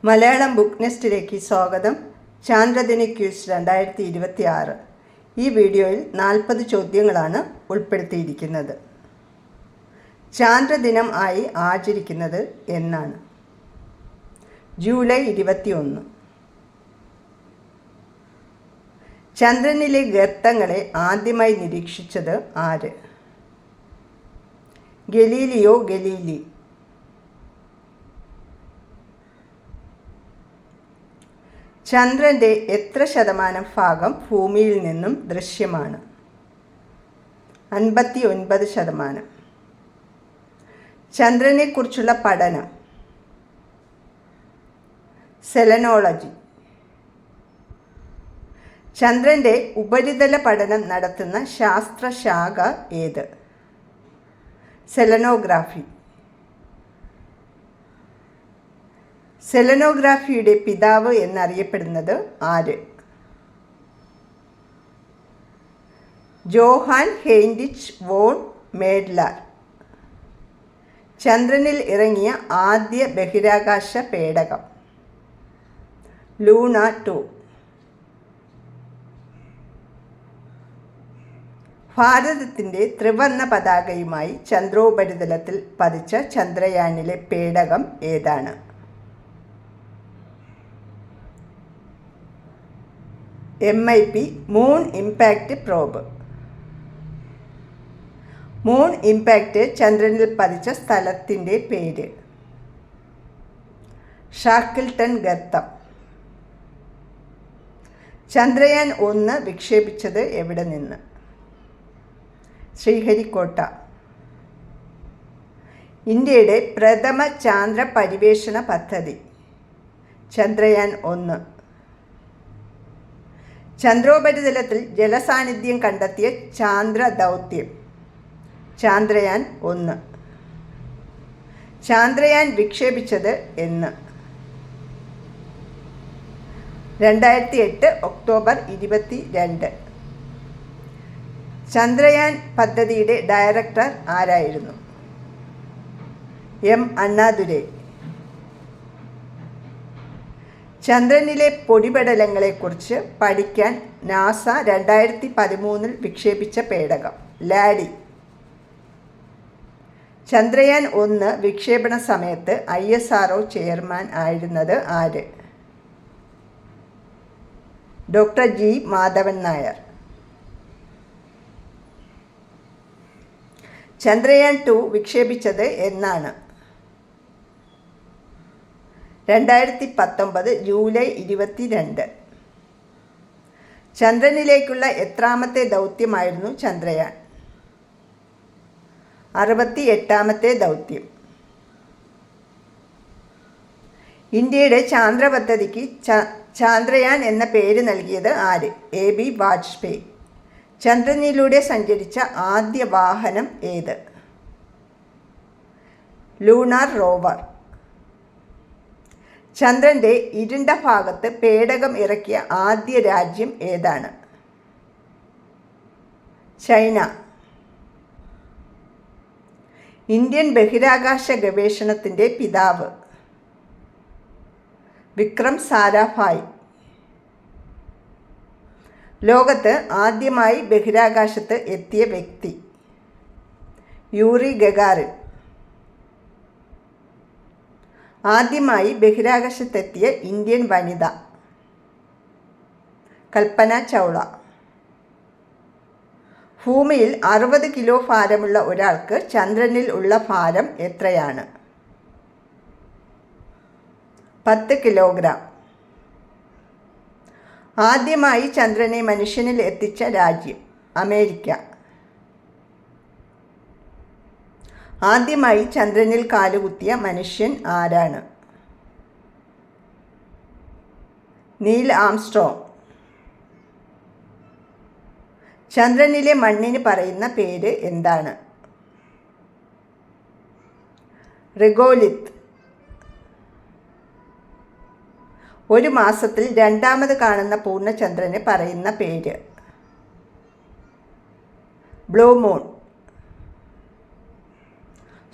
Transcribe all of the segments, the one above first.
Malayalam book നെസ്റ്റിലേക്ക് സ്വാഗതം. ചാന്ദ്രദിന quiz 2026. ഈ വീഡിയോയിൽ 40 ചോദ്യങ്ങളാണ് ഉൾപ്പെടുത്തിയിരിക്കുന്നത്. ചാന്ദ്രദിനം ആയി ആചരിക്കുന്നത് എന്നാണ്? ജൂലൈ 21. ചന്ദ്രനിലെ ഗർത്തങ്ങളെ ആദ്യമായി നിരീക്ഷിച്ചത് ആര്? Galileo Galilei. ചന്ദ്രൻ്റെ എത്ര ശതമാനം ഭാഗം ഭൂമിയിൽ നിന്നും ദൃശ്യമാണ്? 59%. ചന്ദ്രനെക്കുറിച്ചുള്ള പഠനം സെലനോളജി. ചന്ദ്രൻ്റെ ഉപരിതല പഠനം നടത്തുന്ന ശാസ്ത്രശാഖ ഏത്? സെലനോഗ്രാഫി. സെലനോഗ്രാഫിയുടെ പിതാവ് എന്നറിയപ്പെടുന്നത് ആര്? Johann Heinrich von Madler. ചന്ദ്രനിൽ ഇറങ്ങിയ ആദ്യ ബഹിരാകാശ പേടകം ലൂണ 2. ഭാരതത്തിൻ്റെ ത്രിവർണ്ണ പതാകയുമായി ചന്ദ്രോപരിതലത്തിൽ പതിച്ച ചന്ദ്രയാനിലെ പേടകം ഏതാണ്? MIP moon impact probe. Moon impact ചന്ദ്രനിൽ പതിച്ച സ്ഥലത്തിൻ്റെ പേര്? ഷാക്കിൾട്ടൺ ഗർത്തം. ചന്ദ്രയാൻ 1 വിക്ഷേപിച്ചത് എവിടെ നിന്ന്? ശ്രീഹരിക്കോട്ട. ഇന്ത്യയുടെ പ്രഥമ ചാന്ദ്ര പരിവേഷണ പദ്ധതി ചന്ദ്രയാൻ 1. ചന്ദ്രോപരിതലത്തിൽ ജലസാന്നിധ്യം കണ്ടെത്തിയ ചാന്ദ്ര ദൗത്യം ചാന്ദ്രയാൻ 1. ചാന്ദ്രയാൻ വിക്ഷേപിച്ചത് എന്ന്? 2008 ഒക്ടോബർ 22. ചന്ദ്രയാൻ പദ്ധതിയുടെ ഡയറക്ടർ ആരായിരുന്നു? M. അണ്ണാദുരൈ. ചന്ദ്രനിലെ പൊടിപടലങ്ങളെക്കുറിച്ച് പഠിക്കാൻ നാസ 2013 വിക്ഷേപിച്ച പേടകം ലാഡി. ചന്ദ്രയാൻ 1 വിക്ഷേപണ സമയത്ത് ISRO ചെയർമാൻ ആയിരുന്നത് ആര്? Doctor G. മാധവൻ നായർ. ചന്ദ്രയാൻ 2 വിക്ഷേപിച്ചത് എന്നാണ്? 2019 ജൂലൈ 22. ചന്ദ്രനിലേക്കുള്ള എത്രാമത്തെ ദൗത്യമായിരുന്നു ചന്ദ്രയാൻ? 68ാമത്തെ ദൗത്യം. ഇന്ത്യയുടെ ചാന്ദ്ര പദ്ധതിക്ക് ചാന്ദ്രയാൻ എന്ന പേര് നൽകിയത് ആര്? AB വാജ്പേയി. ചന്ദ്രനിലൂടെ സഞ്ചരിച്ച ആദ്യ വാഹനം ഏത്? Lunar rover. ചന്ദ്രൻ്റെ ഇരുണ്ട ഭാഗത്ത് പേടകം ഇറക്കിയ ആദ്യ രാജ്യം ഏതാണ്? ചൈന. ഇന്ത്യൻ ബഹിരാകാശ ഗവേഷണത്തിൻ്റെ പിതാവ് വിക്രം സാരാഭായ്. ലോകത്ത് ആദ്യമായി ബഹിരാകാശത്ത് എത്തിയ വ്യക്തി യൂറി ഗഗാറിൻ. ആദ്യമായി ബഹിരാകാശത്തെത്തിയ ഇന്ത്യൻ വനിത കൽപ്പന ചൗള. ഭൂമിയിൽ 60 കിലോ ഭാരമുള്ള ഒരാൾക്ക് ചന്ദ്രനിൽ ഉള്ള ഭാരം എത്രയാണ്? 10 കിലോഗ്രാം. ആദ്യമായി ചന്ദ്രനെ മനുഷ്യനിൽ എത്തിച്ച രാജ്യം അമേരിക്ക. ആദ്യമായി ചന്ദ്രനിൽ കാലുകുത്തിയ മനുഷ്യൻ ആരാണ്? Neil Armstrong. ചന്ദ്രനിലെ മണ്ണിന് പറയുന്ന പേര് എന്താണ്? റിഗോലിത്ത്. ഒരു മാസത്തിൽ രണ്ടാമത് കാണുന്ന പൂർണ്ണചന്ദ്രന് പറയുന്ന പേര്? Blue moon.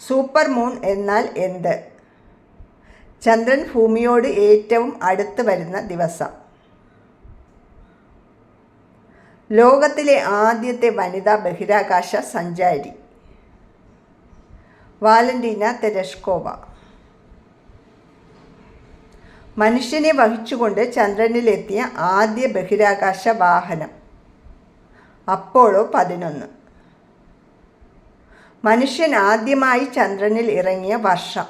സൂപ്പർ മൂൺ എന്നാൽ എന്ത്? ചന്ദ്രൻ ഭൂമിയോട് ഏറ്റവും അടുത്ത് വരുന്ന ദിവസം. ലോകത്തിലെ ആദ്യത്തെ വനിതാ ബഹിരാകാശ സഞ്ചാരി വാലന്റീന തെരഷ്കോവ. മനുഷ്യനെ വഹിച്ചുകൊണ്ട് ചന്ദ്രനിലെത്തിയ ആദ്യ ബഹിരാകാശ വാഹനം അപ്പോളോ 11. മനുഷ്യൻ ആദ്യമായി ചന്ദ്രനിൽ ഇറങ്ങിയ വർഷം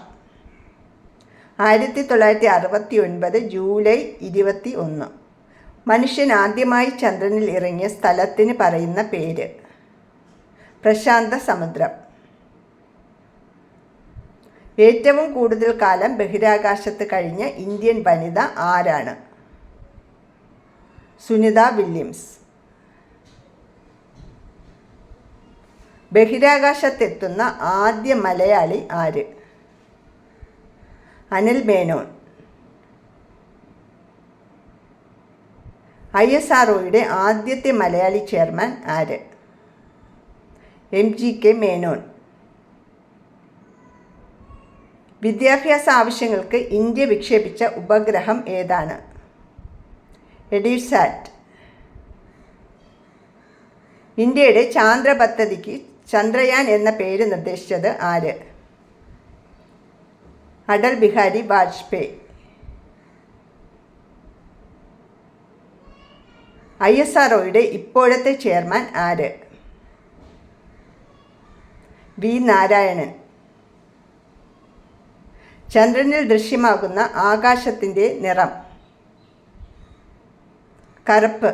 1969 ജൂലൈ 21. മനുഷ്യൻ ആദ്യമായി ചന്ദ്രനിൽ ഇറങ്ങിയ സ്ഥലത്തിന് പറയുന്ന പേര് പ്രശാന്ത സമുദ്രം. ഏറ്റവും കൂടുതൽ കാലം ബഹിരാകാശത്ത് കഴിഞ്ഞ ഇന്ത്യൻ വനിത ആരാണ്? സുനിത വില്യംസ്. ബഹിരാകാശത്തെത്തുന്ന ആദ്യ മലയാളി ആര്? അനിൽ മേനോൻ. ISROയുടെ ആദ്യത്തെ മലയാളി ചെയർമാൻ ആര്? MGK മേനോൻ. വിദ്യാഭ്യാസ ആവശ്യങ്ങൾക്ക് ഇന്ത്യ വിക്ഷേപിച്ച ഉപഗ്രഹം ഏതാണ്? എഡിസാറ്റ്. ഇന്ത്യയുടെ ചാന്ദ്ര പദ്ധതിക്ക് ചന്ദ്രയാൻ എന്ന പേര് നിർദ്ദേശിച്ചത് ആര്? അടൽ ബിഹാരി വാജ്പേയി. ISROയുടെ ഇപ്പോഴത്തെ ചെയർമാൻ ആര്? വി നാരായണൻ. ചന്ദ്രനിൽ ദൃശ്യമാകുന്ന ആകാശത്തിൻ്റെ നിറം കറുപ്പ്.